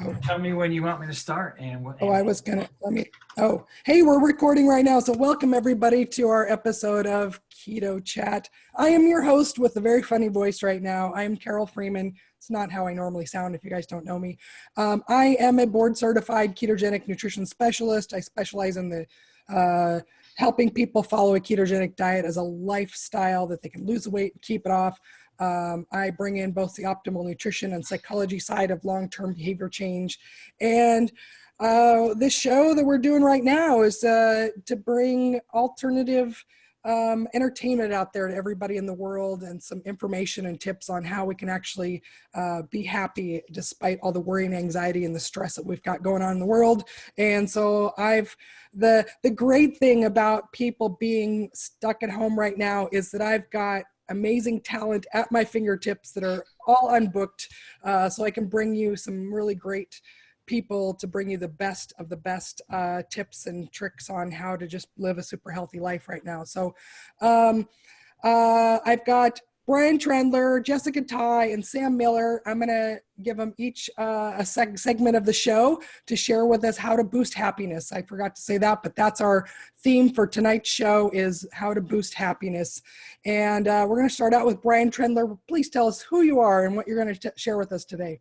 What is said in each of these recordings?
Oh, Tell me when you want me to start. I was gonna, hey, we're recording right now. So welcome everybody to our episode of Keto Chat. I am your host with a very funny voice right now. I am Carole Freeman. It's not how I normally sound if you guys don't know me. I am a board certified ketogenic nutrition specialist. I specialize in helping people follow a ketogenic diet as a lifestyle that they can lose weight and keep it off. I bring in both the optimal nutrition and psychology side of long-term behavior change. And this show that we're doing right now is to bring alternative entertainment out there to everybody in the world, and some information and tips on how we can actually be happy despite all the worry and anxiety and the stress that we've got going on in the world. And so the great thing about people being stuck at home right now is that I've got amazing talent at my fingertips that are all unbooked. So I can bring you some really great people to bring you the best of the best tips and tricks on how to just live a super healthy life right now. So I've got Brian Trendler, Jessica Ty, and Sam Miller. I'm going to give them each a segment of the show to share with us how to boost happiness. I forgot to say that, but that's our theme for tonight's show, is how to boost happiness. And we're going to start out with Brian Trendler. Please tell us who you are and what you're going to share with us today.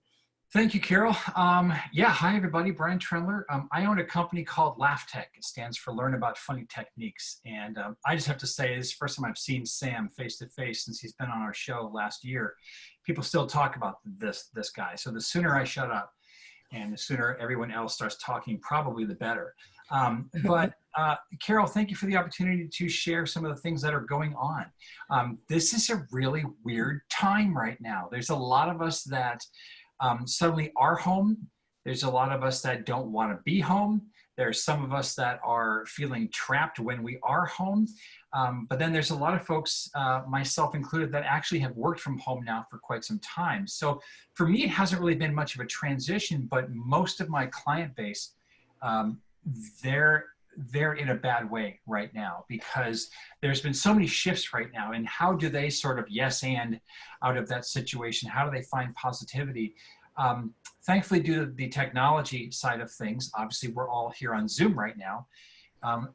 Thank you, Carole. Hi, everybody. Brian Trendler. I own a company called Laugh Tech. It stands for Learn About Funny Techniques. And I just have to say, this is the first time I've seen Sam face to face since he's been on our show last year. People still talk about this guy. So the sooner I shut up and the sooner everyone else starts talking, probably the better. Carole, thank you for the opportunity to share some of the things that are going on. This is a really weird time right now. There's a lot of us that suddenly are home. There's a lot of us that don't want to be home. There's some of us that are feeling trapped when we are home. But then there's a lot of folks, myself included, that actually have worked from home now for quite some time. So for me, it hasn't really been much of a transition, but most of my client base, they're in a bad way right now, because there's been so many shifts right now. And how do they sort of yes and out of that situation? How do they find positivity? Thankfully, due to the technology side of things, obviously we're all here on Zoom right now.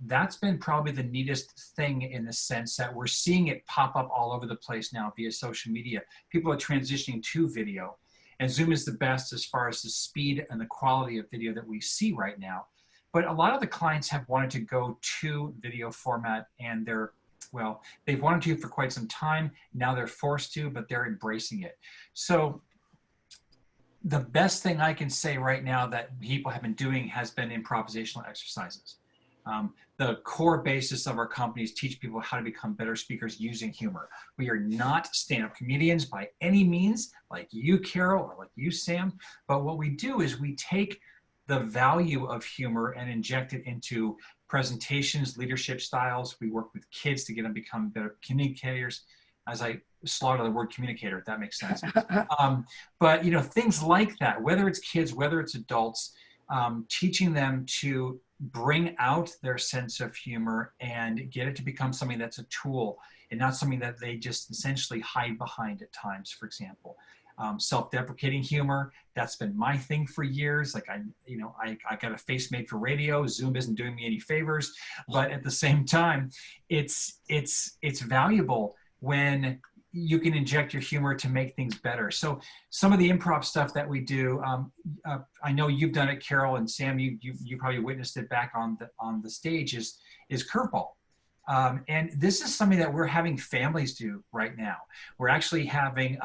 That's been probably the neatest thing, in the sense that we're seeing it pop up all over the place now via social media. People are transitioning to video, and Zoom is the best as far as the speed and the quality of video that we see right now. But a lot of the clients have wanted to go to video format, and they've wanted to for quite some time. Now they're forced to, but they're embracing it. So the best thing I can say right now that people have been doing has been improvisational exercises. The core basis of our company is teach people how to become better speakers using humor. We are not stand-up comedians by any means, like you, Carole, or like you, Sam. But what we do is we take the value of humor and inject it into presentations, leadership styles. We work with kids to get them to become better communicators. As I slaughter the word communicator, if that makes sense. But things like that, whether it's kids, whether it's adults, teaching them to bring out their sense of humor and get it to become something that's a tool and not something that they just essentially hide behind at times, for example. Self-deprecating humor, that's been my thing for years. Like I got a face made for radio. Zoom isn't doing me any favors, but at the same time, it's valuable when you can inject your humor to make things better. So some of the improv stuff that we do, I know you've done it, Carole, and Sam, you probably witnessed it back on the stage, is curveball. And this is something that we're having families do right now. We're actually having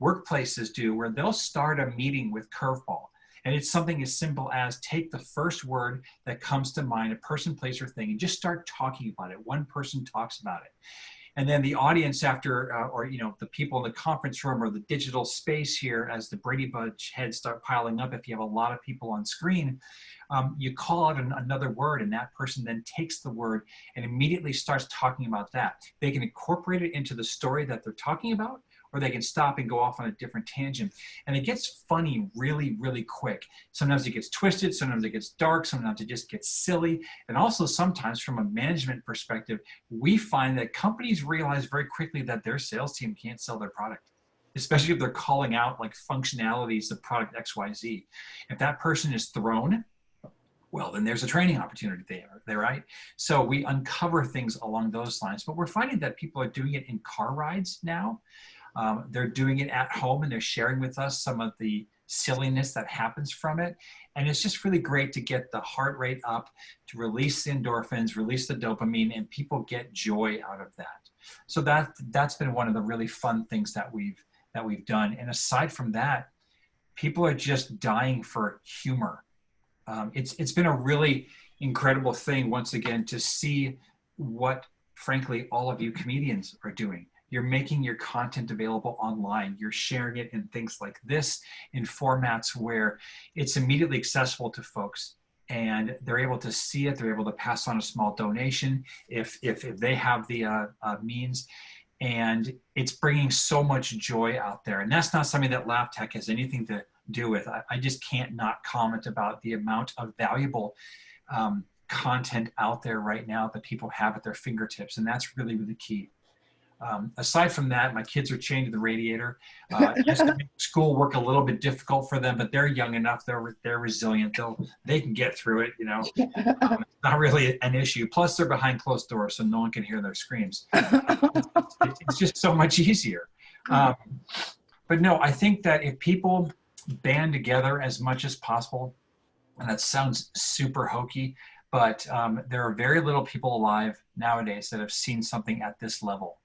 workplaces do, where they'll start a meeting with curveball. And it's something as simple as take the first word that comes to mind, a person, place, or thing, and just start talking about it. One person talks about it. And then the audience after, the people in the conference room or the digital space here, as the Brady Bunch heads start piling up, if you have a lot of people on screen, you call out another word, and that person then takes the word and immediately starts talking about that. They can incorporate it into the story that they're talking about, or they can stop and go off on a different tangent. And it gets funny really, really quick. Sometimes it gets twisted, sometimes it gets dark, sometimes it just gets silly. And also sometimes from a management perspective, we find that companies realize very quickly that their sales team can't sell their product. especially if they're calling out like functionalities of product XYZ. If that person is thrown, well, then there's a training opportunity there, right? So we uncover things along those lines, but we're finding that people are doing it in car rides now. They're doing it at home, and they're sharing with us some of the silliness that happens from it. And it's just really great to get the heart rate up, to release the endorphins, release the dopamine, and people get joy out of that. So that's been one of the really fun things that we've done. And aside from that, people are just dying for humor. It's been a really incredible thing, once again, to see what, frankly, all of you comedians are doing. You're making your content available online. You're sharing it in things like this, in formats where it's immediately accessible to folks, and they're able to see it. They're able to pass on a small donation if they have the means. And it's bringing so much joy out there. And that's not something that Lab Tech has anything to do with. I just can't not comment about the amount of valuable content out there right now that people have at their fingertips. And that's really, really key. Aside from that, my kids are chained to the radiator. Just to make school work a little bit difficult for them, but they're young enough. They're resilient. They can get through it. It's not really an issue. Plus, they're behind closed doors, so no one can hear their screams. It's just so much easier. But no, I think that if people band together as much as possible, and that sounds super hokey, but there are very little people alive nowadays that have seen something at this level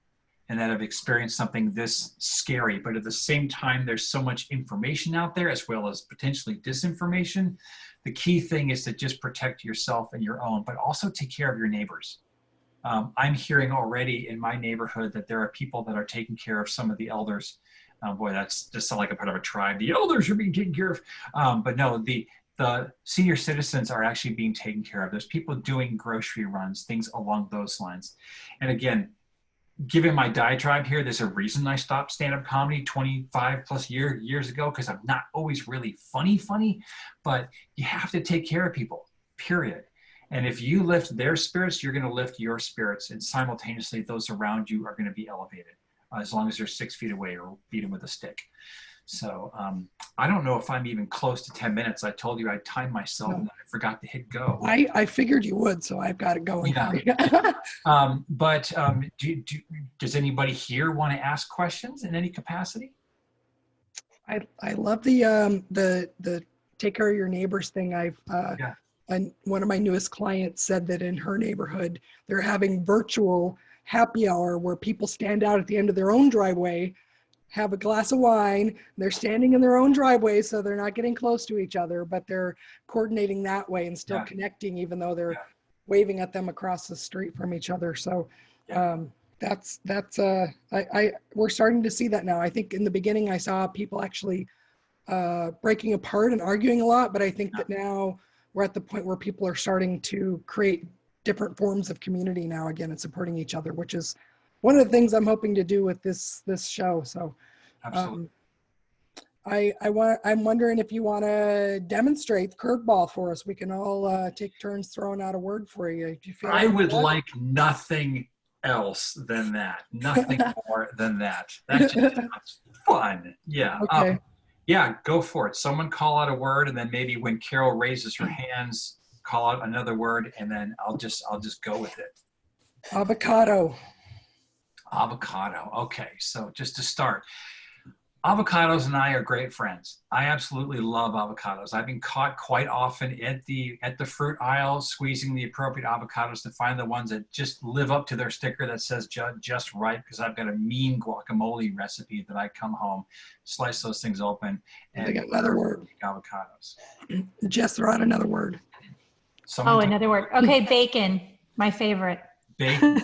and that have experienced something this scary. But at the same time, there's so much information out there, as well as potentially disinformation. The key thing is to just protect yourself and your own, but also take care of your neighbors. I'm hearing already in my neighborhood that there are people that are taking care of some of the elders. Boy, that's just sound like a part of a tribe. The elders are being taken care of. But no, the senior citizens are actually being taken care of. There's people doing grocery runs, things along those lines. And again, given my diatribe here, there's a reason I stopped stand-up comedy 25 plus years ago, because I'm not always really funny, but you have to take care of people, period. And if you lift their spirits, you're going to lift your spirits, and simultaneously those around you are going to be elevated, as long as they're 6 feet away or beat them with a stick. So I don't know if I'm even close to 10 minutes. I told you I timed myself and I forgot to hit go. I figured you would, so I've got it going. Yeah. Does anybody here want to ask questions in any capacity? I love the take care of your neighbors thing. And one of my newest clients said that in her neighborhood, they're having virtual happy hour where people stand out at the end of their own driveway, have a glass of wine. They're standing in their own driveway, so they're not getting close to each other, but they're coordinating that way and still connecting, even though they're waving at them across the street from each other. So we're starting to see that now. I think in the beginning I saw people actually breaking apart and arguing a lot, but I think that now we're at the point where people are starting to create different forms of community now again and supporting each other, which is one of the things I'm hoping to do with this show. So absolutely. I'm wondering if you want to demonstrate curveball for us. We can all take turns throwing out a word for you. Do you feel I would like nothing else than that. Nothing more than that. That just sounds fun. Yeah. Okay. Yeah, go for it. Someone call out a word, and then maybe when Carole raises her hands, call out another word, and then I'll just go with it. Avocado. Avocado. Okay, so just to start, avocados and I are great friends. I absolutely love avocados. I've been caught quite often at the fruit aisle, squeezing the appropriate avocados to find the ones that just live up to their sticker that says just right, because I've got a mean guacamole recipe that I come home, slice those things open, and they got another word. Avocados. Jess, throw out another word. Another word. Okay, bacon, my favorite. Bacon.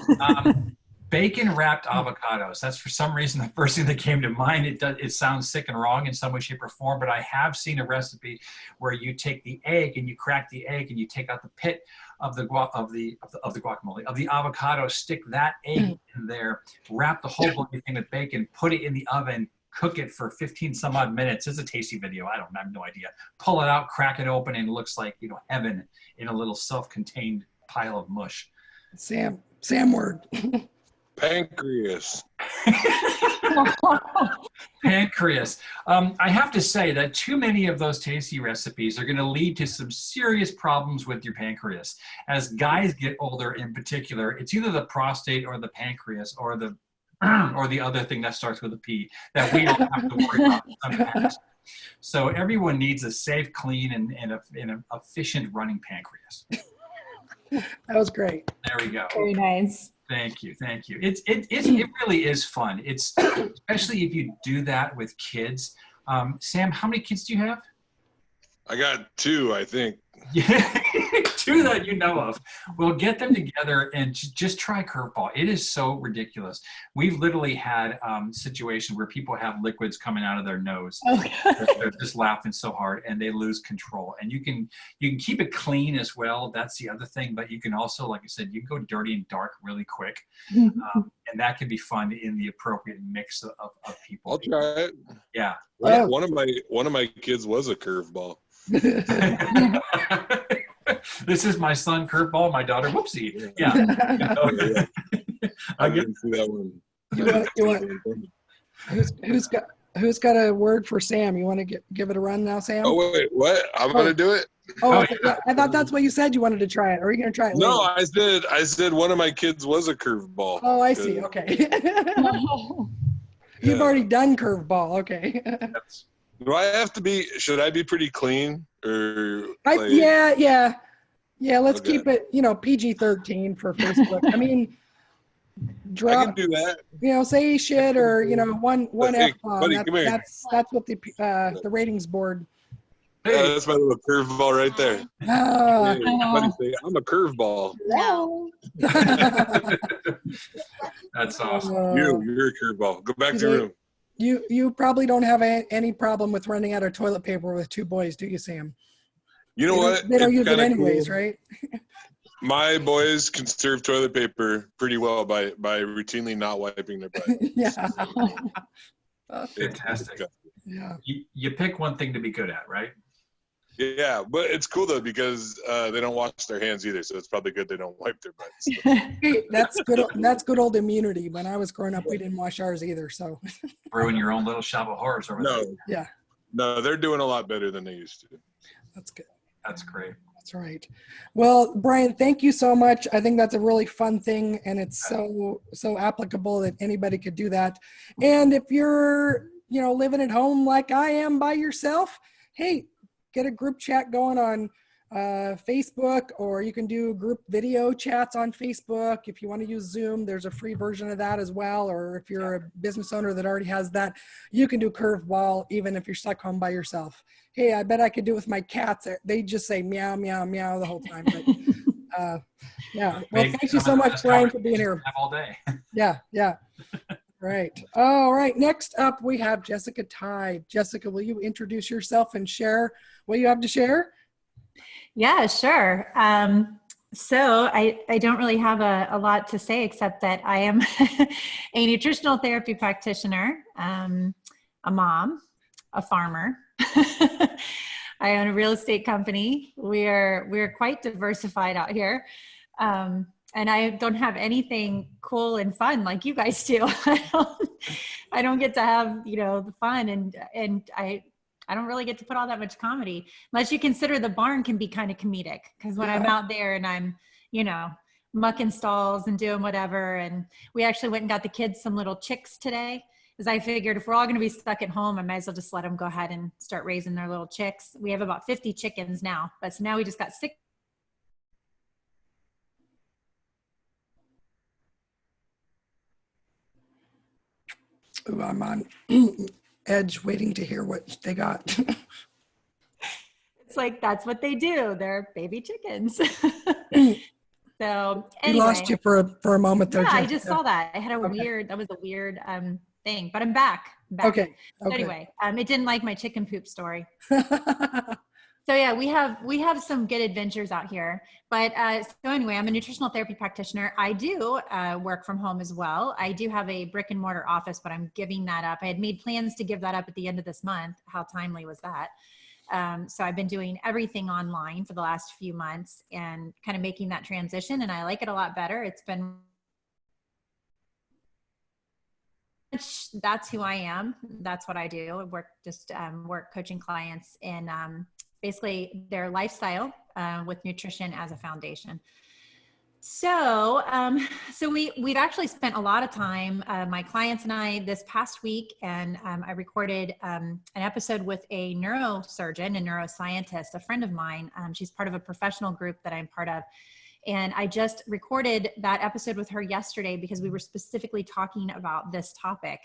Bacon wrapped avocados. That's for some reason the first thing that came to mind. It sounds sick and wrong in some way, shape, or form, but I have seen a recipe where you take the egg and you crack the egg and you take out the pit of the guacamole, of the avocado, stick that egg in there, wrap the whole bloody thing with bacon, put it in the oven, cook it for 15 some odd minutes. It's a tasty video. I have no idea. Pull it out, crack it open, and it looks like, heaven in a little self-contained pile of mush. Sam word. Pancreas. Pancreas. I have to say that too many of those tasty recipes are going to lead to some serious problems with your pancreas. As guys get older in particular, it's either the prostate or the pancreas or the or the other thing that starts with a P that we don't have to worry about sometimes. So everyone needs a safe, clean, and an efficient running pancreas. That was great. There we go. Very nice. Thank you, thank you. It really is fun. It's especially if you do that with kids. Sam, how many kids do you have? I got 2, I think. Yeah, 2 that you know of. Well, get them together and just try curveball. It is so ridiculous. We've literally had situations where people have liquids coming out of their nose. They're just laughing so hard and they lose control. And you can keep it clean as well. That's the other thing. But you can also, like I said, you can go dirty and dark really quick. And that can be fun in the appropriate mix of people. I'll try it. Yeah. Well, one of my kids was a curveball. This is my son curveball, my daughter whoopsie. Yeah. I didn't see that one. Who's got a word for Sam? You want to give it a run now, Sam? Oh wait, what? I'm gonna do it. Oh, yeah. I thought that's what you said. You wanted to try it. Are you gonna try it? No, later? I said one of my kids was a curveball. Oh, I see. Okay. You've already done curveball. Okay. Do I have to be? Should I be pretty clean or? Yeah. Let's Okay. keep it, PG-13 for Facebook. I mean, I can do that. Say shit or one Hey, F-bomb. buddy, come here. That's what the ratings board. That's my little curveball right there. Ah, Hey, buddy, say, I'm a curveball. No. That's awesome. You're a curveball. Go back to your room. You probably don't have any problem with running out of toilet paper with 2 boys, do you, Sam? You know what? They don't It's use it kinda anyways, cool. right? My boys conserve toilet paper pretty well by routinely not wiping their butt. Yeah. Fantastic. Yeah. You pick one thing to be good at, right? Yeah, but it's cool though because they don't wash their hands either, so it's probably good they don't wipe their butts. Hey, that's good. That's good old immunity. When I was growing up, we didn't wash ours either. So. Ruin your own little shop of horrors over there. Yeah. No, they're doing a lot better than they used to. That's good. That's great. That's right. Well, Brian, thank you so much. I think that's a really fun thing, and it's so applicable that anybody could do that. And if you're, living at home like I am by yourself, hey, get a group chat going on Facebook, or you can do group video chats on Facebook. If you want to use Zoom, there's a free version of that as well. Or if you're a business owner that already has that, you can do Curveball even if you're stuck home by yourself. Hey, I bet I could do it with my cats. They just say meow, meow, meow the whole time. But, yeah. Well, thank you so much, Brian, for being here. All day. Yeah. Right. All right. Next up, we have Jessica Tide. Jessica, will you introduce yourself and share what you have to share? Yeah, sure. So I don't really have a lot to say except that I am a nutritional therapy practitioner, a mom, a farmer. I own a real estate company. We're quite diversified out here. And I don't have anything cool and fun like you guys do. I don't get to have, the fun and I don't really get to put all that much comedy, unless you consider the barn can be kind of comedic. Because when I'm out there and I'm, mucking stalls and doing whatever. And we actually went and got the kids some little chicks today, because I figured if we're all going to be stuck at home, I might as well just let them go ahead and start raising their little chicks. We have about 50 chickens now, but so now we just got 6. Ooh, I'm on edge waiting to hear what they got. It's like, that's what they do. They're baby chickens. So anyway. We lost you for a moment there. Yeah, Jessica. I just saw that. I had that was a weird thing, but I'm back. Okay. Anyway, it didn't like my chicken poop story. So yeah, we have some good adventures out here. But so anyway, I'm a nutritional therapy practitioner. I do work from home as well. I do have a brick and mortar office, but I'm giving that up. I had made plans to give that up at the end of this month. How timely was that? So I've been doing everything online for the last few months and kind of making that transition. And I like it a lot better. It's been much, that's who I am. That's what I do. I work coaching clients in basically their lifestyle with nutrition as a foundation. So, we've actually spent a lot of time, my clients and I, this past week, and I recorded an episode with a neurosurgeon and neuroscientist, a friend of mine. She's part of a professional group that I'm part of. And I just recorded that episode with her yesterday because we were specifically talking about this topic,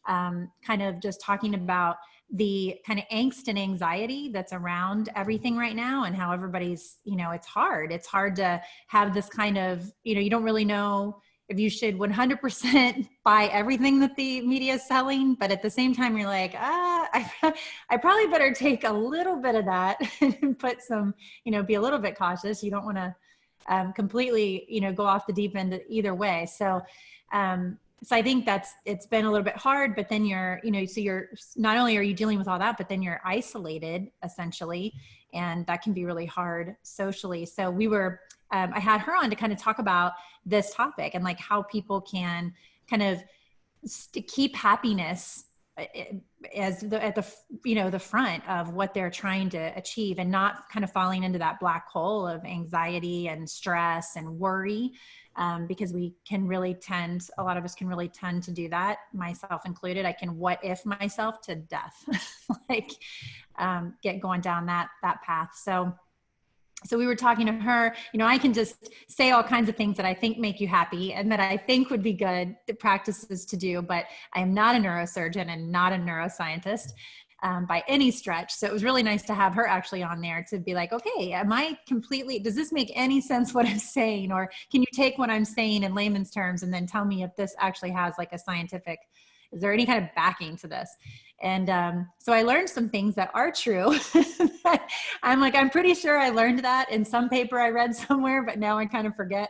kind of just talking about the kind of angst and anxiety that's around everything right now, and how everybody's, it's hard. It's hard to have this kind of, you don't really know if you should 100% buy everything that the media is selling, but at the same time, you're like, I probably better take a little bit of that and put some, be a little bit cautious. You don't want to completely, go off the deep end either way. So I think it's been a little bit hard, but then so you're not only are you dealing with all that, but then you're isolated essentially. And that can be really hard socially. So I had her on to kind of talk about this topic and like how people can kind of keep happiness as at the front of what they're trying to achieve, and not kind of falling into that black hole of anxiety and stress and worry, because a lot of us can really tend to do that, myself included. I can what if myself to death, like get going down that path. So we were talking to her, I can just say all kinds of things that I think make you happy and that I think would be good practices to do, but I am not a neurosurgeon and not a neuroscientist by any stretch. So it was really nice to have her actually on there to be like, okay, does this make any sense what I'm saying? Or can you take what I'm saying in layman's terms and then tell me if this actually has like is there any kind of backing to this? And so I learned some things that are true. I'm pretty sure I learned that in some paper I read somewhere, but now I kind of forget.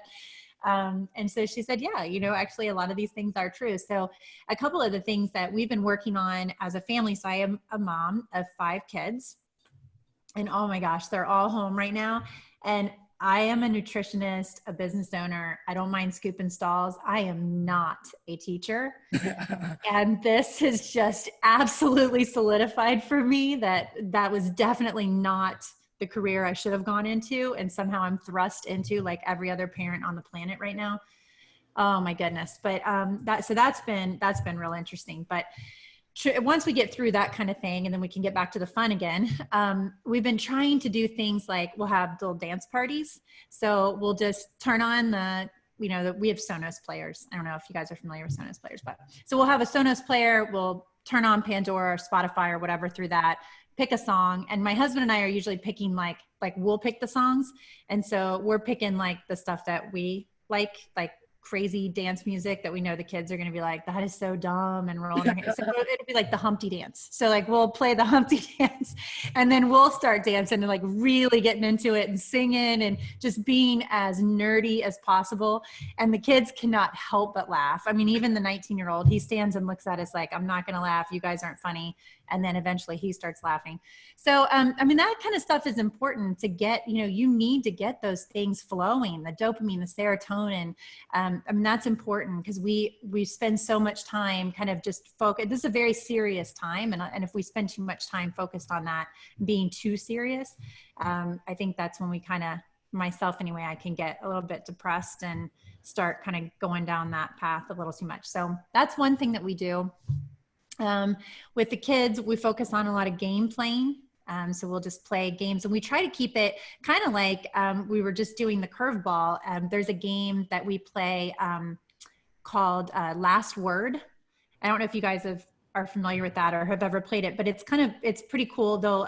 And so she said, yeah, actually a lot of these things are true. So a couple of the things that we've been working on as a family. So I am a mom of 5 kids, and oh my gosh, they're all home right now. And I am a nutritionist, a business owner. I don't mind scooping stalls. I am not a teacher. And this has just absolutely solidified for me that was definitely not the career I should have gone into. And somehow I'm thrust into like every other parent on the planet right now. Oh my goodness. But that's been real interesting. But once we get through that kind of thing, and then we can get back to the fun again, we've been trying to do things like we'll have little dance parties. So we'll just turn on we have Sonos players. I don't know if you guys are familiar with Sonos players, but so we'll have a Sonos player. We'll turn on Pandora or Spotify or whatever through that, pick a song. And my husband and I are usually picking like we'll pick the songs. And so we're picking like the stuff that we like crazy dance music that we know the kids are going to be like, that is so dumb, and rolling their hands. So it'll be like the Humpty dance. So like we'll play the Humpty dance, and then we'll start dancing and like really getting into it and singing and just being as nerdy as possible. And the kids cannot help but laugh. I mean, even the 19-year-old, he stands and looks at us like, I'm not going to laugh. You guys aren't funny. And then eventually he starts laughing. So, I mean, that kind of stuff is important to get, you need to get those things flowing, the dopamine, the serotonin. I mean, that's important because we spend so much time kind of just focus. This is a very serious time. And if we spend too much time focused on that being too serious, I think that's when we kind of, myself anyway, I can get a little bit depressed and start kind of going down that path a little too much. So that's one thing that we do. With the kids, we focus on a lot of game playing. So we'll just play games, and we try to keep it kind of like we were just doing the curveball. There's a game that we play called Last Word. I don't know if you guys are familiar with that or have ever played it, but it's pretty cool. They'll,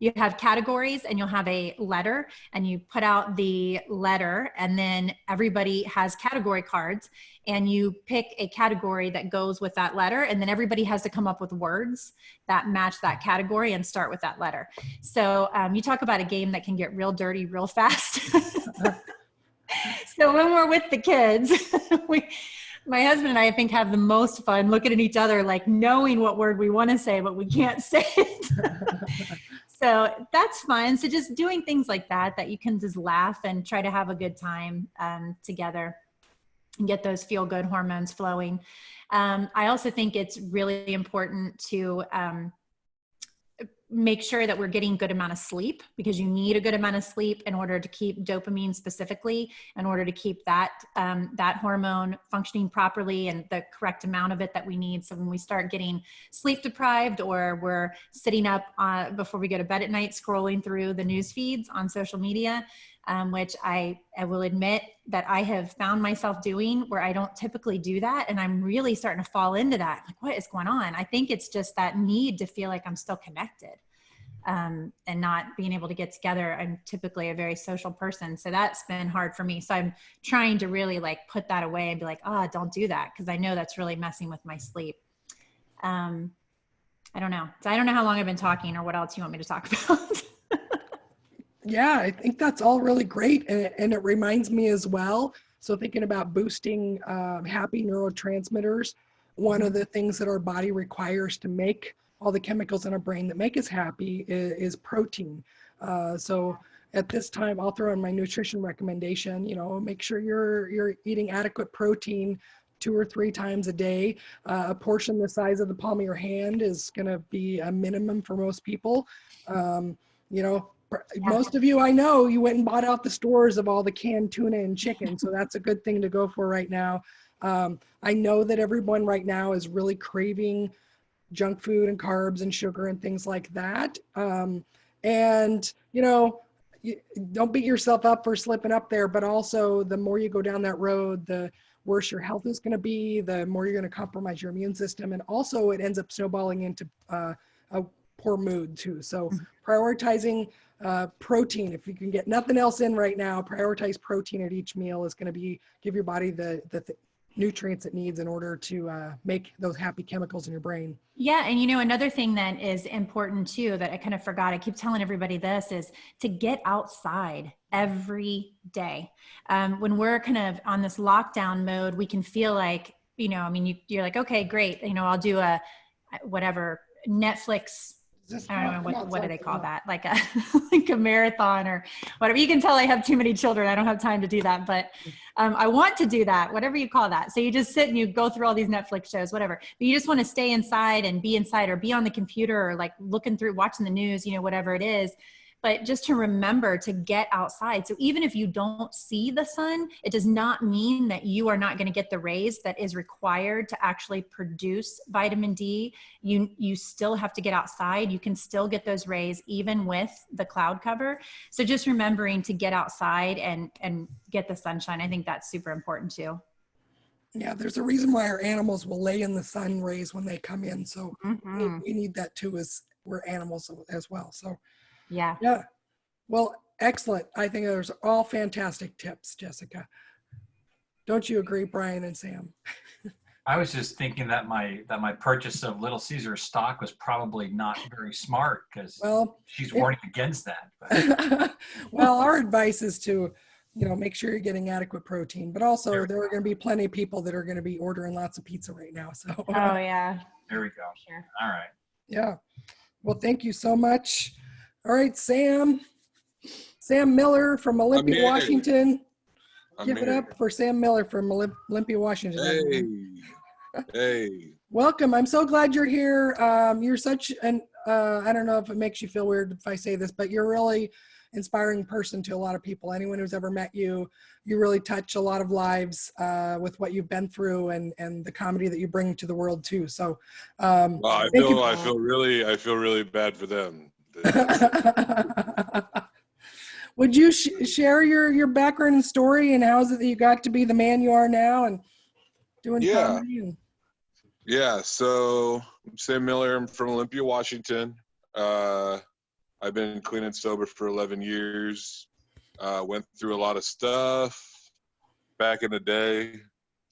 you have categories and you'll have a letter, and you put out the letter, and then everybody has category cards, and you pick a category that goes with that letter. And then everybody has to come up with words that match that category and start with that letter. So you talk about a game that can get real dirty real fast. So when we're with the kids, my husband and I think have the most fun looking at each other, like knowing what word we want to say, but we can't say it. So that's fun. So just doing things like that you can just laugh and try to have a good time together. and get those feel good hormones flowing. I also think it's really important to make sure that we're getting good amount of sleep, because you need a good amount of sleep in order to keep dopamine, specifically in order to keep that that hormone functioning properly and the correct amount of it that we need. So when we start getting sleep deprived, or we're sitting up before we go to bed at night scrolling through the news feeds on social media, which I will admit that I have found myself doing, where I don't typically do that. And I'm really starting to fall into that. Like, what is going on? I think it's just that need to feel like I'm still connected, and not being able to get together. I'm typically a very social person, so that's been hard for me. So I'm trying to really like put that away and be like, don't do that, because I know that's really messing with my sleep. I don't know. So I don't know how long I've been talking, or what else you want me to talk about. Yeah, I think that's all really great. And it reminds me as well. So thinking about boosting happy neurotransmitters, one of the things that our body requires to make all the chemicals in our brain that make us happy is protein. So at this time, I'll throw in my nutrition recommendation, make sure you're eating adequate protein 2 or 3 times a day. A portion the size of the palm of your hand is going to be a minimum for most people. Most of you, I know, you went and bought out the stores of all the canned tuna and chicken. So that's a good thing to go for right now. I know that everyone right now is really craving junk food and carbs and sugar and things like that. Don't beat yourself up for slipping up there, but also the more you go down that road, the worse your health is going to be, the more you're going to compromise your immune system. And also it ends up snowballing into a poor mood too. So prioritizing protein, if you can get nothing else in right now, prioritize protein at each meal is going to give your body the nutrients it needs in order to make those happy chemicals in your brain. Yeah. And another thing that is important too, that I kind of forgot, I keep telling everybody this, is to get outside every day. When we're kind of on this lockdown mode, we can feel like, you're like, okay, great. I'll do a whatever Netflix, I don't know, what do they call that? Like a marathon or whatever. You can tell I have too many children. I don't have time to do that, but I want to do that, whatever you call that. So you just sit and you go through all these Netflix shows, whatever, but you just want to stay inside and be inside, or be on the computer, or like looking through, watching the news, whatever it is. But just to remember to get outside. So even if you don't see the sun, it does not mean that you are not going to get the rays that is required to actually produce vitamin D. You still have to get outside. You can still get those rays even with the cloud cover. So just remembering to get outside and get the sunshine. I think that's super important too. Yeah, there's a reason why our animals will lay in the sun rays when they come in. So we need that too, as we're animals as well. So yeah. Well, excellent. I think those are all fantastic tips, Jessica. Don't you agree, Brian and Sam? I was just thinking that my purchase of Little Caesar stock was probably not very smart, because she's warning against that. But. Well, our advice is to, make sure you're getting adequate protein, but also there are going to be plenty of people that are going to be ordering lots of pizza right now. So. Oh yeah. There we go. Sure. All right. Yeah. Well, thank you so much. All right, Sam Miller from Olympia, Washington. Give it up for Sam Miller from Olympia, Washington. Hey. Welcome. I'm so glad you're here. You're such an, I don't know if it makes you feel weird if I say this, but you're a really inspiring person to a lot of people. Anyone who's ever met you, you really touch a lot of lives with what you've been through and the comedy that you bring to the world too. So I feel really bad for them. Would you share your background and story, and how is it that you got to be the man you are now and doing comedy? Yeah, so I'm Sam Miller. I'm from Olympia, Washington. I've been clean and sober for 11 years. Went through a lot of stuff back in the day,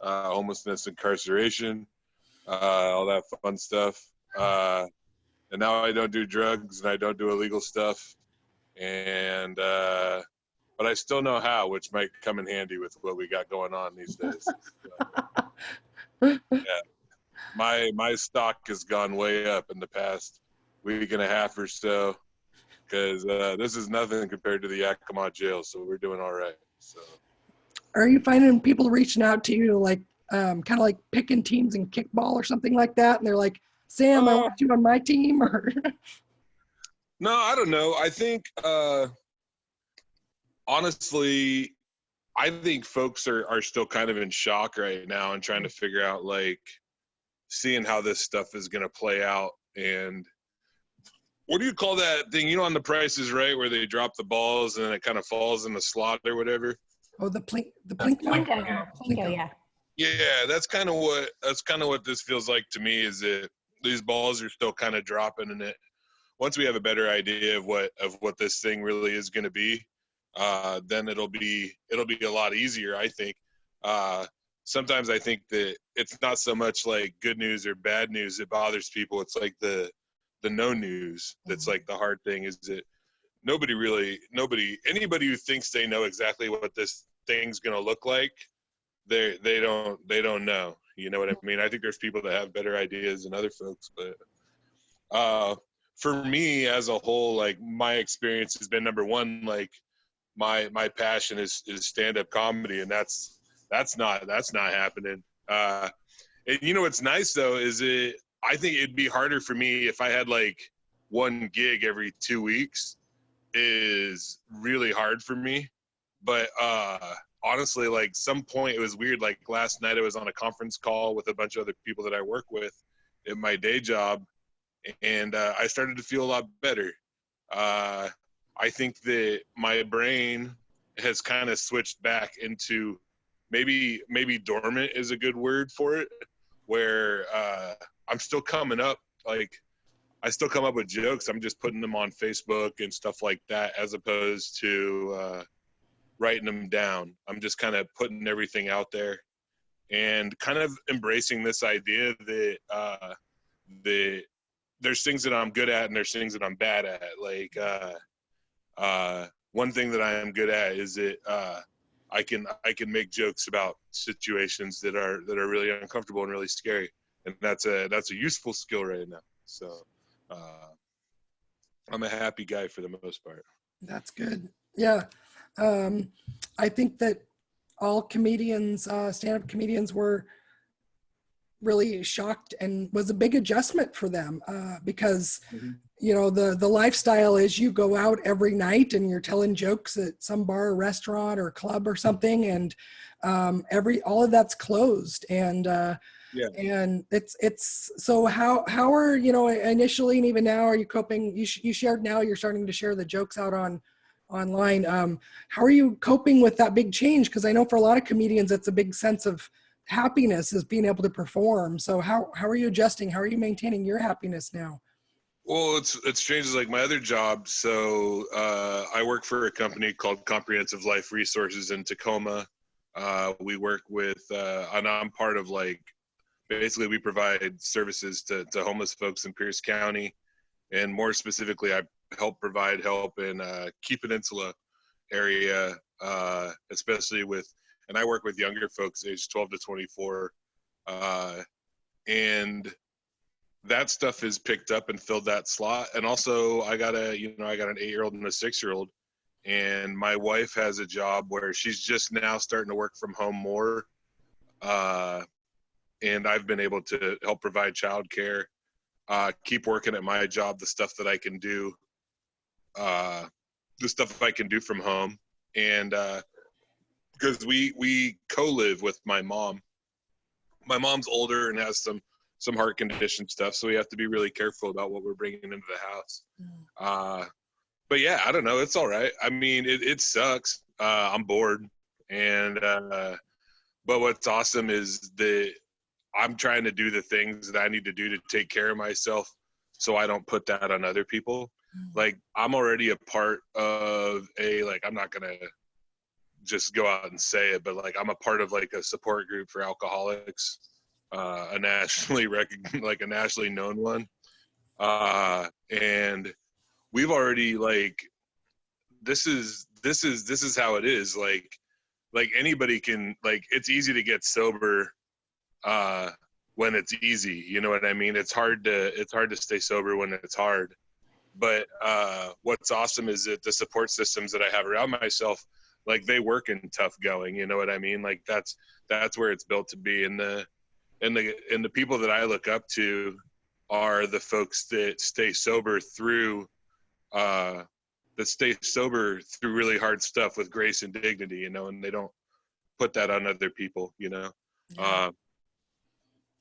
homelessness, incarceration, all that fun stuff. And now I don't do drugs and I don't do illegal stuff. And but I still know how, which might come in handy with what we got going on these days. Yeah, my stock has gone way up in the past week and a half or so, because this is nothing compared to the Yakima jail, so we're doing all right. So are you finding people reaching out to you like kind of like picking teams in kickball or something like that, and they're like, Sam, I want you on my team? Or No, I don't know. I think honestly, I think folks are still kind of in shock right now and trying to figure out, like, seeing how this stuff is going to play out. And what do you call that thing, you know, on The Price is Right, where they drop the balls and then it kind of falls in the slot or whatever? oh, the Plinko. Plinko, yeah. Yeah, that's kind of what this feels like to me, is that these balls are still kind of dropping, and it, once we have a better idea of what this thing really is going to be, then it'll be a lot easier, I think. Sometimes I think that it's not so much like good news or bad news that bothers people. It's like the no news that's like the hard thing, is that anybody who thinks they know exactly what this thing's going to look like, they don't know. You know what I mean? I think there's people that have better ideas than other folks, but for me as a whole, like, my experience has been, number one, like, my passion is stand-up comedy, and that's not happening. And you know what's nice though is I think it'd be harder for me if I had like one gig every 2 weeks. Is really hard for me, but honestly, like, some point it was weird. Like, last night I was on a conference call with a bunch of other people that I work with at my day job, and I started to feel a lot better. I think that my brain has kind of switched back into maybe dormant is a good word for it, where I'm still coming up, like, I still come up with jokes. I'm just putting them on Facebook and stuff like that, as opposed to writing them down. I'm just kind of putting everything out there and kind of embracing this idea that there's things that I'm good at and there's things that I'm bad at. Like, one thing that I am good at is that I can make jokes about situations that are really uncomfortable and really scary, and that's a useful skill right now. So I'm a happy guy for the most part. That's good. Yeah. I think that all comedians, stand-up comedians, were really shocked, and was a big adjustment for them because you know, the lifestyle is you go out every night and you're telling jokes at some bar or restaurant or club or something, and all of that's closed, and and it's so how are, you know, initially and even now, are you coping? You shared now you're starting to share the jokes out online. How are you coping with that big change? Because I know for a lot of comedians it's a big sense of happiness, is being able to perform. So how are you adjusting? How are you maintaining your happiness now? Well, it's strange. Like, my other job, so I work for a company called Comprehensive Life Resources in Tacoma. We work with, and I'm part of, like, basically we provide services to homeless folks in Pierce County, and more specifically, I help provide help in Key Peninsula area, especially and I work with younger folks aged 12 to 24, and that stuff is picked up and filled that slot. And also I got an 8-year-old and a 6-year-old, and my wife has a job where she's just now starting to work from home more. And I've been able to help provide childcare, keep working at my job, the stuff that I can do, from home. And because we co-live with my mom. My mom's older and has some heart condition stuff, so we have to be really careful about what we're bringing into the house. But yeah, I don't know. It's all right. I mean, it sucks. I'm bored. And but what's awesome is that I'm trying to do the things that I need to do to take care of myself, so I don't put that on other people. Like, I'm already a part of I'm not going to just go out and say it, but, like, I'm a part of, like, a support group for alcoholics, a nationally known one. And we've already, like, this is how it is. Like anybody can, like, it's easy to get sober when it's easy, you know what I mean? It's hard to stay sober when it's hard. But what's awesome is that the support systems that I have around myself, like they work in tough going, you know what I mean? Like that's where it's built to be. And the people that I look up to are the folks that stay sober through really hard stuff with grace and dignity, you know, and they don't put that on other people, you know.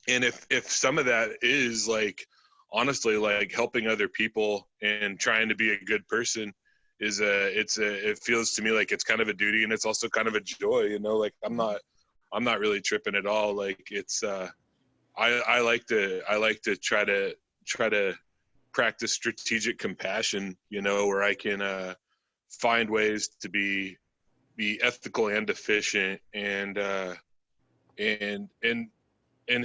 And if some of that is like, honestly, like helping other people and trying to be a good person it feels to me like it's kind of a duty, and it's also kind of a joy, you know. Like I'm not really tripping at all. Like it's I like to try to practice strategic compassion, you know, where I can find ways to be ethical and efficient and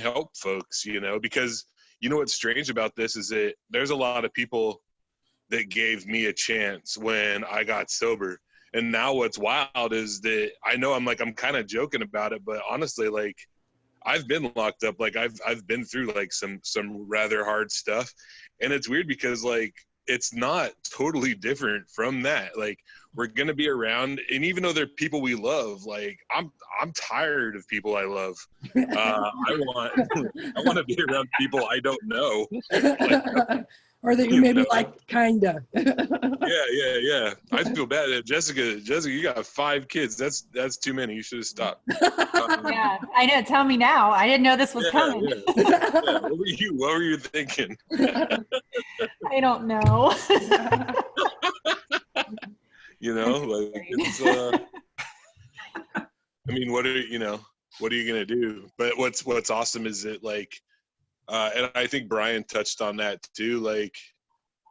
help folks, you know, because you know what's strange about this is that there's a lot of people that gave me a chance when I got sober. And now what's wild is that I know I'm kind of joking about it, but honestly, like I've been locked up. Like I've been through like some rather hard stuff. And it's weird because like, it's not totally different from that. Like we're going to be around, and even though they're people we love, like I'm tired of people I love. I want to be around people I don't know. Like, or that you maybe like, kinda. Yeah. I feel bad. Jessica, you got 5 kids. That's too many. You should have stopped. Yeah, I know. Tell me now. I didn't know this was coming. Yeah. What were you thinking? I don't know. You know, like it's I mean, what are you gonna do? But what's awesome is that like and I think Brian touched on that too, like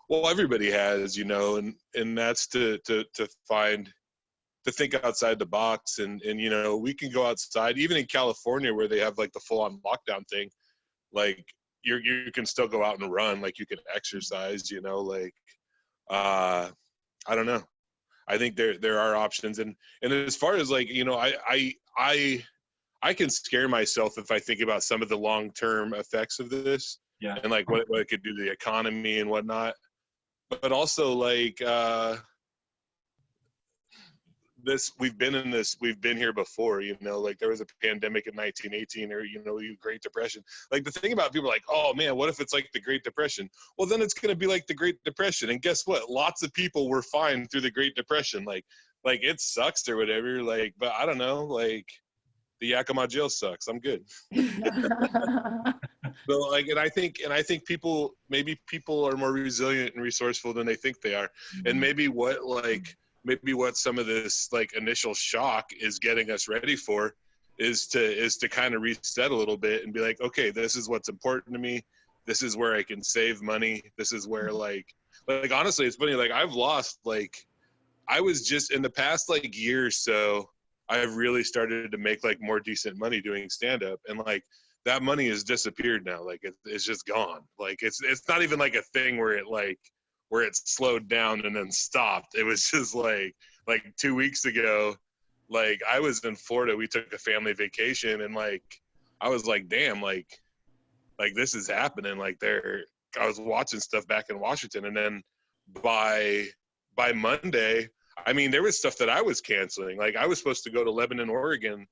well everybody has, you know, and that's to think outside the box, and you know, we can go outside even in California where they have like the full on lockdown thing. Like you can still go out and run, like you can exercise, you know, like I don't know. I think there are options, and as far as like, you know, I can scare myself if I think about some of the long-term effects of this, and like what it could do to the economy and whatnot. But also like we've been here before, you know, like there was a pandemic in 1918, or, you know, Great Depression. Like the thing about people are like, oh man, what if it's like the Great Depression? Well, then it's going to be like the Great Depression. And guess what? Lots of people were fine through the Great Depression. Like it sucks or whatever. Like, but I don't know, like the Yakima jail sucks. I'm good. So like, and I think people are more resilient and resourceful than they think they are. And maybe what some of this like initial shock is getting us ready for is to kind of reset a little bit and be like, okay, this is what's important to me. This is where I can save money. This is where like honestly, it's funny. Like I've lost, like I was just in the past like year or so, I've really started to make like more decent money doing stand up, and like that money has disappeared now. Like it's just gone. Like it's not even like a thing where it slowed down and then stopped. It was just like 2 weeks ago, like I was in Florida, we took a family vacation, and like I was like, damn, like this is happening. Like I was watching stuff back in Washington, and then by Monday, I mean, there was stuff that I was canceling. Like I was supposed to go to Lebanon, Oregon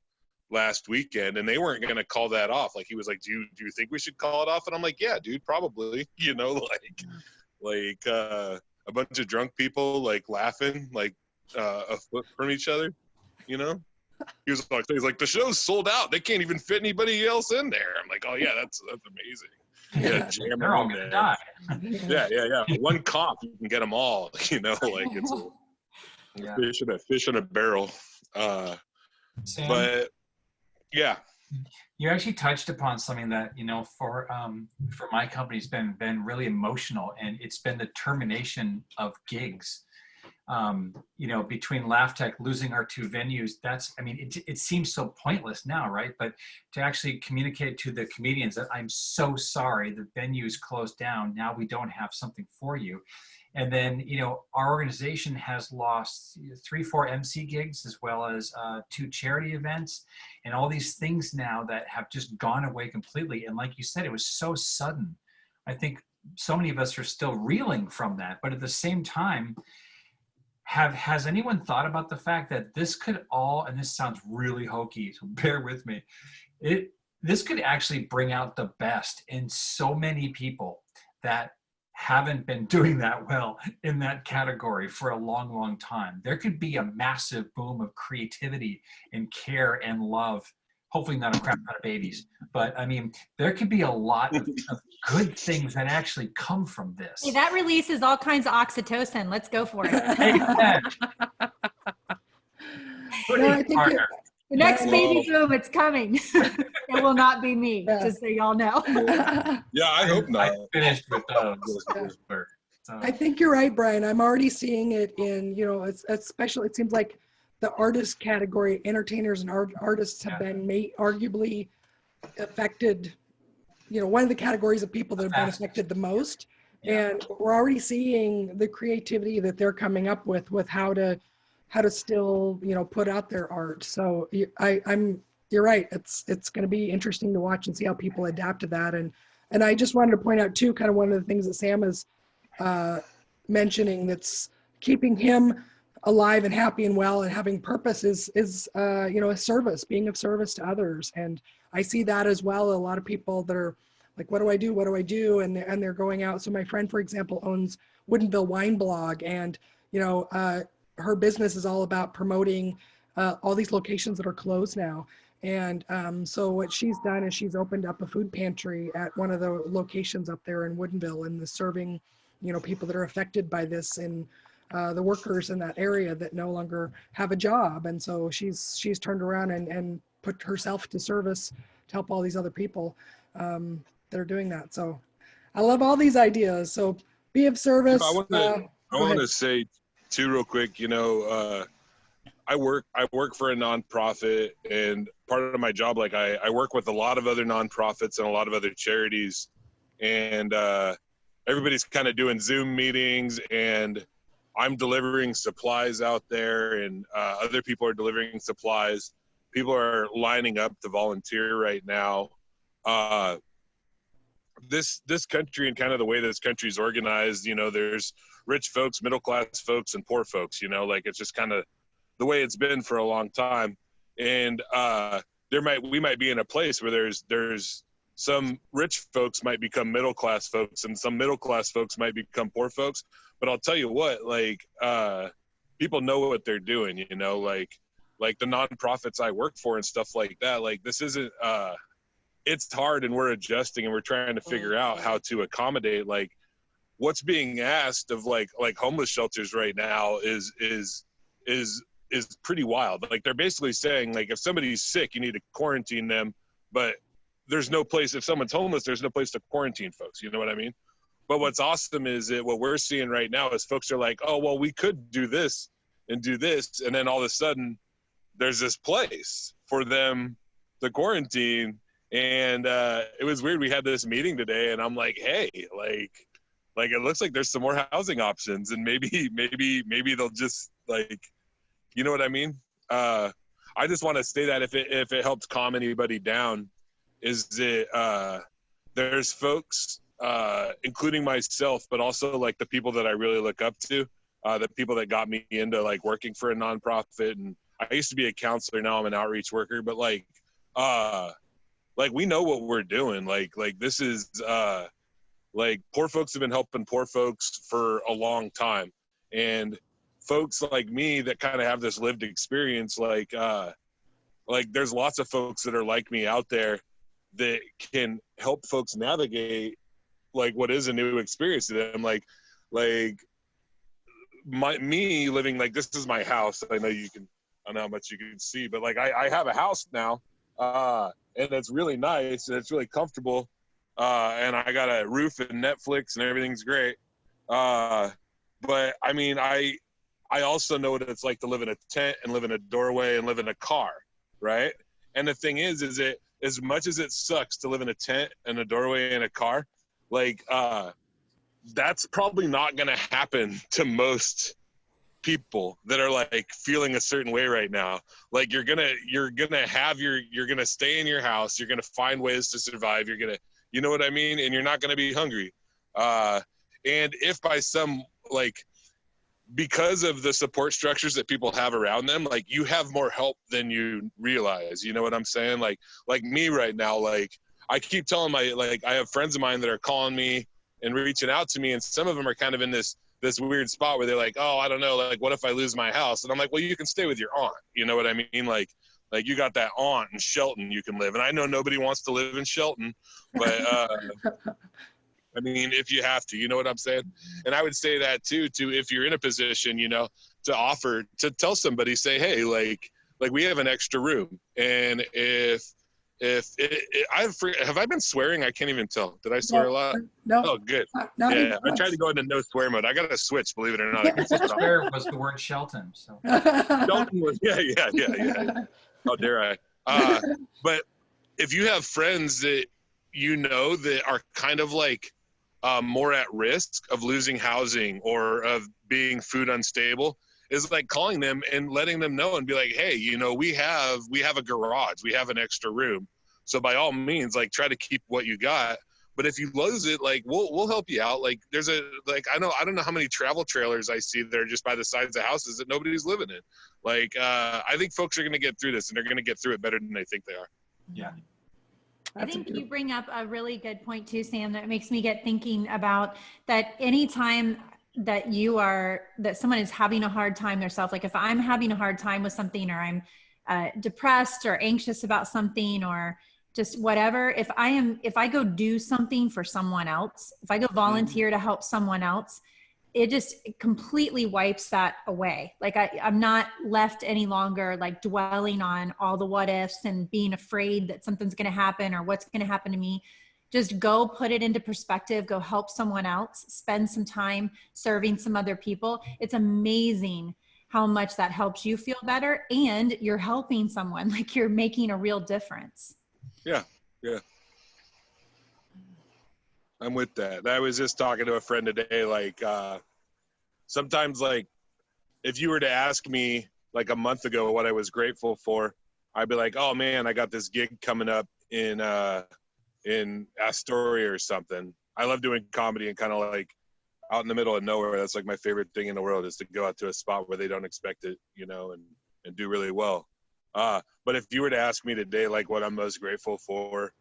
last weekend, and they weren't going to call that off. Like he was like, do you think we should call it off? And I'm like, yeah, dude, probably, you know, like a bunch of drunk people like laughing like a foot from each other, you know. He's like the show's sold out, they can't even fit anybody else in there. I'm like, oh yeah, that's amazing. Yeah, jam they're all gonna die. Yeah. One cough, you can get them all, you know. Like it's a fish in a barrel. Sam, but yeah, you actually touched upon something that, you know, for my company has been really emotional, and it's been the termination of gigs. You know, between Laugh Tech losing our 2 venues, it seems so pointless now, right? But to actually communicate to the comedians that I'm so sorry, the venue's closed down, now we don't have something for you. And then, you know, our organization has lost 3-4 MC gigs, as well as 2 charity events, and all these things now that have just gone away completely. And like you said, it was so sudden. I think so many of us are still reeling from that. But at the same time, has anyone thought about the fact that this could all, and this sounds really hokey, so bear with me, this could actually bring out the best in so many people that haven't been doing that well in that category for a long, long time. There could be a massive boom of creativity and care and love. Hopefully not a crap ton of babies, but I mean, there could be a lot of good things that actually come from this. Hey, that releases all kinds of oxytocin. Let's go for it. No, I think Harder. The next Well- baby boom, it's coming. It will not be me, Yeah. just so y'all know. Yeah, I hope not. I finished with those. So, I think you're right, Brian. I'm already seeing it in, it's especially, it seems like the artist category, entertainers and artists have been arguably affected, one of the categories of people that have been affected the most. Yeah. And we're already seeing the creativity that they're coming up with how to still, put out their art. So you're right. It's going to be interesting to watch and see how people adapt to that. And I just wanted to point out too, kind of one of the things that Sam is mentioning that's keeping him alive and happy and well and having purpose is a service, being of service to others. And I see that as well. A lot of people that are like, what do I do? What do I do? And they're going out. So my friend, for example, owns Woodinville Wine Blog, and her business is all about promoting all these locations that are closed now. And so what she's done is she's opened up a food pantry at one of the locations up there in Woodinville, and is serving, people that are affected by this, and the workers in that area that no longer have a job. And so she's turned around and put herself to service to help all these other people that are doing that. So I love all these ideas. So be of service. I want to say too, real quick, I work for a nonprofit, and part of my job, like I work with a lot of other nonprofits and a lot of other charities, and everybody's kind of doing Zoom meetings, and I'm delivering supplies out there, and other people are delivering supplies. People are lining up to volunteer right now. This country, and kind of the way this country is organized, there's rich folks, middle class folks, and poor folks. Like it's just kind of the way it's been for a long time. And we might be in a place where there's some rich folks might become middle class folks, and some middle class folks might become poor folks. But I'll tell you what, like people know what they're doing, like the nonprofits I work for and stuff like that. Like this isn't it's hard, and we're adjusting, and we're trying to figure out how to accommodate like what's being asked of like homeless shelters right now is pretty wild. Like they're basically saying, like, if somebody's sick, you need to quarantine them, but there's no place, if someone's homeless, there's no place to quarantine folks. You know what I mean? But what's awesome is that what we're seeing right now is folks are like, oh, well, we could do this and do this. And then all of a sudden there's this place for them to quarantine. And it was weird. We had this meeting today, and I'm like, hey, like it looks like there's some more housing options, and maybe they'll just, like, you know what I mean? I just want to say that if it helps calm anybody down, is that there's folks, including myself, but also like the people that I really look up to, the people that got me into like working for a nonprofit. And I used to be a counselor, now I'm an outreach worker, but like we know what we're doing. Like this is like poor folks have been helping poor folks for a long time, and folks like me that kind of have this lived experience, like there's lots of folks that are like me out there that can help folks navigate like what is a new experience to them. Like me living, like, this is my house. I know I don't know how much you can see, but like I have a house now, and it's really nice and it's really comfortable, and I got a roof and Netflix and everything's great. But I mean, I also know what it's like to live in a tent and live in a doorway and live in a car, right? And the thing is that as much as it sucks to live in a tent and a doorway and a car, like that's probably not going to happen to most people that are like feeling a certain way right now. Like you're gonna stay in your house, you're gonna find ways to survive, you know what I mean? And you're not gonna be hungry. And if by some, like, because of the support structures that people have around them, like you have more help than you realize. You know what I'm saying? Like me right now, like I keep telling I have friends of mine that are calling me and reaching out to me, and some of them are kind of in this weird spot where they're like, oh, I don't know, like what if I lose my house? And I'm like, well, you can stay with your aunt. You know what I mean? Like you got that aunt in Shelton you can live. And I know nobody wants to live in Shelton, but I mean, if you have to, you know what I'm saying? And I would say that too, if you're in a position, you know, to offer, to tell somebody, say, hey, like we have an extra room. And have I been swearing? I can't even tell. Did I swear a lot? No. Oh, good. Not yeah, even I tried to go into no swear mode. I got to switch, believe it or not. I can switch it off. Swear was the word Shelton. So. Shelton was, yeah. How dare I? But if you have friends that you know that are kind of like more at risk of losing housing or of being food unstable, is like calling them and letting them know and be like, hey, you know, we have a garage, we have an extra room, so by all means, like try to keep what you got. But if you lose it, like we'll help you out. Like there's I don't know how many travel trailers I see that are just by the sides of houses that nobody's living in. Like I think folks are going to get through this, and they're going to get through it better than they think they are. Yeah. I think you bring up a really good point too, Sam, that makes me get thinking about that anytime that someone is having a hard time themselves, like if I'm having a hard time with something, or I'm depressed or anxious about something, or just whatever, if I go do something for someone else, if I go volunteer to help someone else, it just completely wipes that away. Like I'm not left any longer like dwelling on all the what ifs and being afraid that something's going to happen or what's going to happen to me. Just go put it into perspective, go help someone else, spend some time serving some other people. It's amazing how much that helps you feel better, and you're helping someone, like you're making a real difference. Yeah. I'm with that. I was just talking to a friend today, like sometimes like if you were to ask me like a month ago what I was grateful for, I'd be like, oh man, I got this gig coming up in Astoria or something. I love doing comedy and kind of like out in the middle of nowhere. That's like my favorite thing in the world, is to go out to a spot where they don't expect it, you know, and do really well. But if you were to ask me today, like what I'm most grateful for,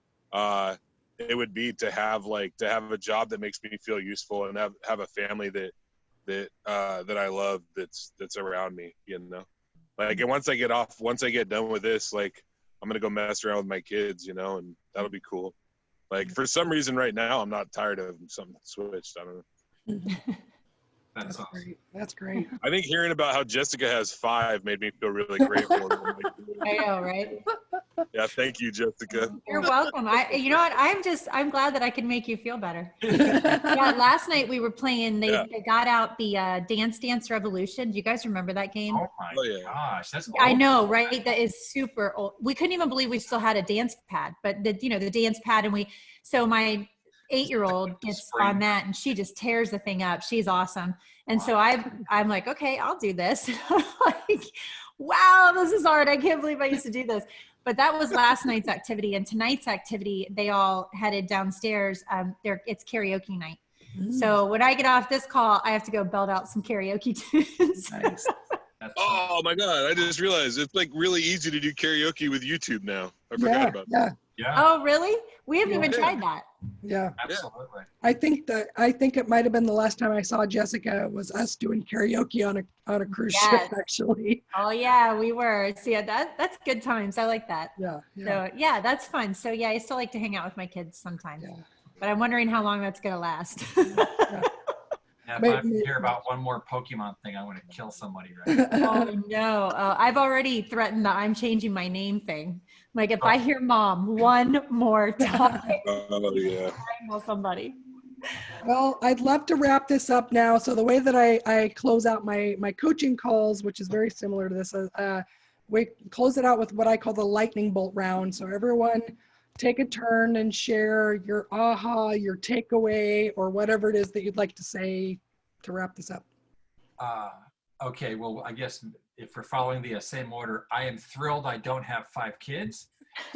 it would be to have a job that makes me feel useful, and have a family that I love that's around me, you know. Like, and once I get done with this, like I'm gonna go mess around with my kids, you know, and that'll be cool. Like for some reason right now I'm not tired of something switched. I don't know. That's awesome. Great. That's great. I think hearing about how Jessica has 5 made me feel really grateful. I know, right? Yeah, thank you, Jessica. You're welcome. You know what? I'm glad that I can make you feel better. Yeah, last night we were playing, they got out the Dance Dance Revolution. Do you guys remember that game? Oh my gosh, that's old. I know, right? That is super old. We couldn't even believe we still had a dance pad, but the dance pad, and so my 8-year-old gets on that and she just tears the thing up. She's awesome. And so I'm like, okay, I'll do this. Like, wow, this is hard. I can't believe I used to do this. But that was last night's activity, and tonight's activity, they all headed downstairs. It's karaoke night. So when I get off this call, I have to go belt out some karaoke tunes. Nice. Oh my God, I just realized it's like really easy to do karaoke with YouTube now. I forgot about that. Yeah. Oh, really? We haven't even tried that. Yeah. Absolutely. I think it might have been the last time I saw Jessica was us doing karaoke on a cruise ship, actually. Oh yeah, we were. So yeah, that's good times. I like that. Yeah. So yeah, that's fun. So yeah, I still like to hang out with my kids sometimes. Yeah. But I'm wondering how long that's gonna last. Yeah, if I hear about one more Pokemon thing, I'm going to kill somebody right now. Oh no, I've already threatened that I'm changing my name thing. Like if I hear mom one more time, Oh yeah. I know somebody. Well, I'd love to wrap this up now. So the way that I close out my coaching calls, which is very similar to this, we close it out with what I call the lightning bolt round. So everyone take a turn and share your aha, your takeaway, or whatever it is that you'd like to say to wrap this up. Okay, well, I guess if we're following the same order, I am thrilled I don't have 5 kids.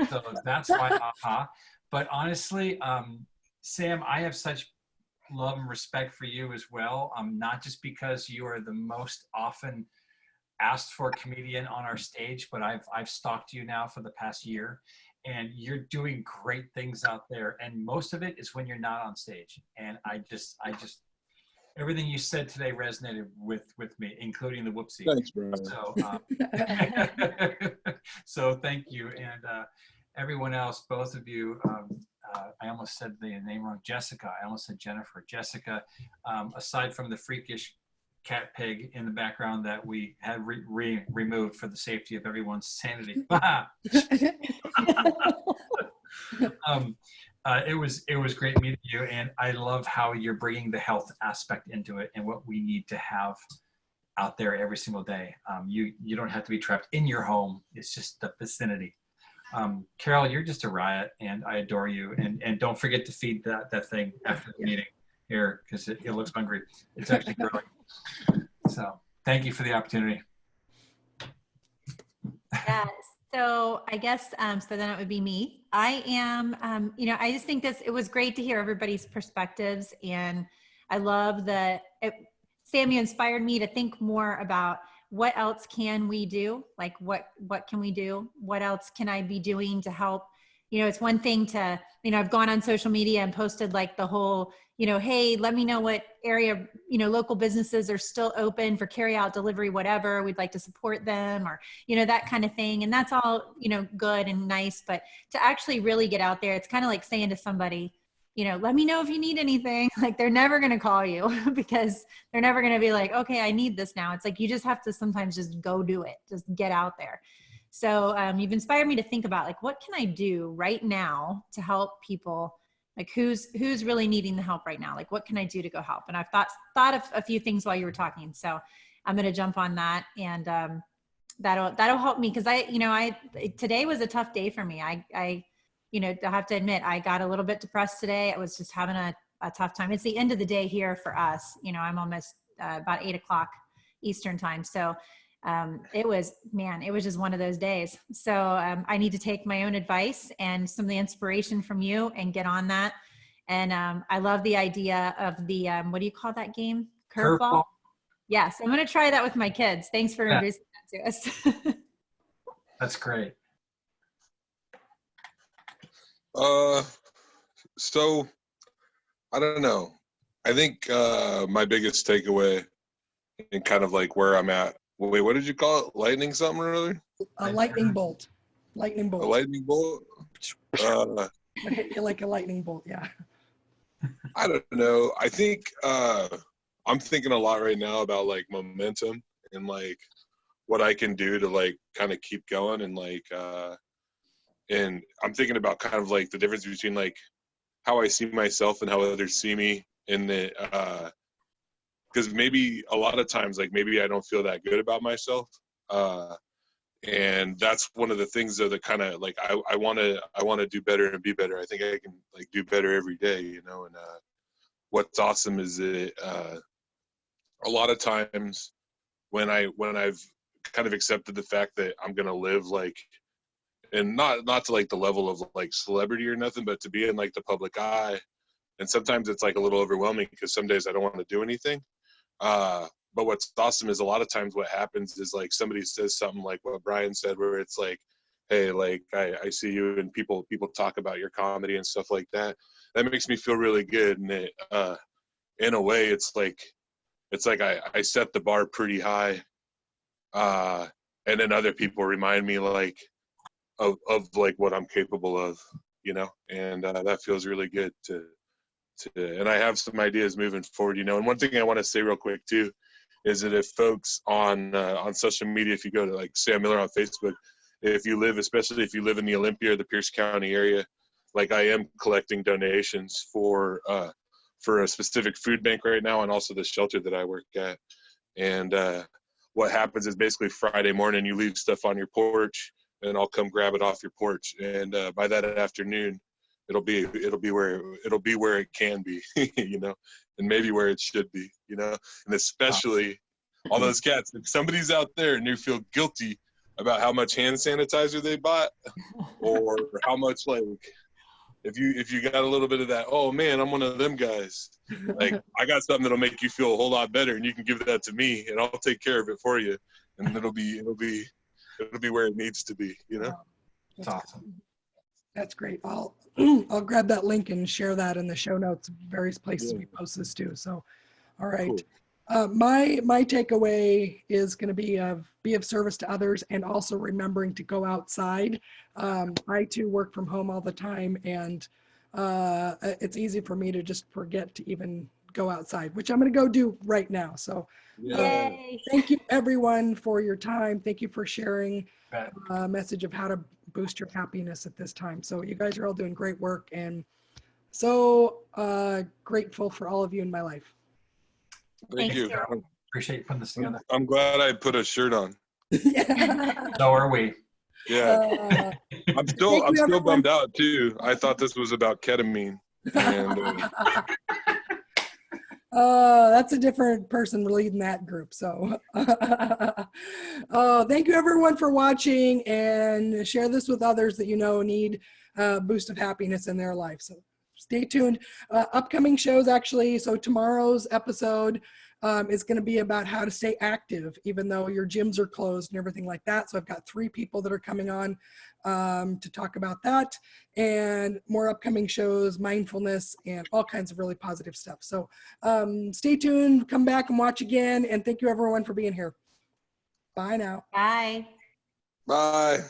So that's my aha. But honestly, Sam, I have such love and respect for you as well. Not just because you are the most often asked for comedian on our stage, but I've stalked you now for the past year, and you're doing great things out there. And most of it is when you're not on stage. And I just everything you said today resonated with me, including the whoopsie. Thanks, bro. So, so thank you. And everyone else, both of you, I almost said the name wrong, Jessica. I almost said Jennifer. Jessica, aside from the freakish cat pig in the background that we had removed for the safety of everyone's sanity. It was great meeting you, and I love how you're bringing the health aspect into it and what we need to have out there every single day. You don't have to be trapped in your home. It's just the vicinity. Carole, you're just a riot, and I adore you. And don't forget to feed that thing after the meeting here, because it looks hungry. It's actually growing. So thank you for the opportunity. Yeah, so I guess, so then it would be me. I am, I just think it was great to hear everybody's perspectives. And I love that, Sam, you inspired me to think more about what else can we do? Like what can we do? What else can I be doing to help? It's one thing to, I've gone on social media and posted like the whole, hey, let me know what area, local businesses are still open for carry out, delivery, whatever. We'd like to support them, or, that kind of thing. And that's all, good and nice. But to actually really get out there, it's kind of like saying to somebody, let me know if you need anything. Like they're never going to call you because they're never going to be like, okay, I need this now. It's like, you just have to sometimes just go do it. Just get out there. So you've inspired me to think about like, what can I do right now to help people? Like who's really needing the help right now? Like, what can I do to go help? And I've thought of a few things while you were talking. So I'm going to jump on that, and that'll help me. Cause today was a tough day for me. I have to admit, I got a little bit depressed today. I was just having a tough time. It's the end of the day here for us. I'm almost about 8 o'clock Eastern time. So it was just one of those days. So I need to take my own advice and some of the inspiration from you and get on that. And I love the idea of the, what do you call that game? Curveball? Yes, I'm going to try that with my kids. Thanks for introducing that to us. That's great. So I don't know. I think my biggest takeaway and kind of like where I'm at. Wait, what did you call it? Lightning something or other? A lightning bolt. Lightning bolt. A lightning bolt? Hit you like a lightning bolt, yeah. I don't know. I think I'm thinking a lot right now about like momentum and like what I can do to like kind of keep going, and like and I'm thinking about kind of like the difference between like how I see myself and how others see me, and the because maybe a lot of times like maybe I don't feel that good about myself, and that's one of the things though that kind of like I want to do better and be better. I think I can like do better every day, and what's awesome is that a lot of times when I've kind of accepted the fact that I'm gonna live like, and not to like the level of like celebrity or nothing, but to be in like the public eye, and sometimes it's like a little overwhelming because some days I don't want to do anything. But what's awesome is a lot of times what happens is like somebody says something like what Brian said, where it's like, hey, like I see you, and people talk about your comedy and stuff like that. That makes me feel really good. And it, in a way, it's like I set the bar pretty high. And then other people remind me like of like what I'm capable of, and that feels really good and I have some ideas moving forward, and one thing I want to say real quick too is that if folks on social media, if you go to like Sam Miller on Facebook, especially if you live in the Olympia or the Pierce County area, like I am collecting donations for a specific food bank right now, and also the shelter that I work at. And what happens is basically Friday morning you leave stuff on your porch, and I'll come grab it off your porch, and by that afternoon it'll be where it can be, and maybe where it should be, and especially all those cats. If somebody's out there and you feel guilty about how much hand sanitizer they bought, or how much like if you got a little bit of that, oh man, I'm one of them guys. Like, I got something that'll make you feel a whole lot better, and you can give that to me, and I'll take care of it for you, and it'll be where it needs to be, you know. It's awesome. That's great. I'll grab that link and share that in the show notes, various places we post this to. So, all right. Cool. My takeaway is going to be of service to others, and also remembering to go outside. I too work from home all the time, and it's easy for me to just forget to even go outside, which I'm going to go do right now. So Yay. thank you everyone for your time. Thank you for sharing Bet. a message of how to boost your happiness at this time. So you guys are all doing great work, and so grateful for all of you in my life. Thank Thanks, you. Carole. Appreciate you putting this together. I'm glad I put a shirt on. Yeah. So are we. Yeah. I'm thank still you, everyone. bummed out too. I thought this was about ketamine. And That's a different person leading that group. So thank you everyone for watching, and share this with others that you know need a boost of happiness in their life. So stay tuned. Upcoming shows, actually. So tomorrow's episode is going to be about how to stay active even though your gyms are closed and everything like that. So I've got 3 people that are coming on to talk about that, and more upcoming shows, mindfulness, and all kinds of really positive stuff. So stay tuned, come back and watch again, and thank you everyone for being here. Bye now. Bye. bye.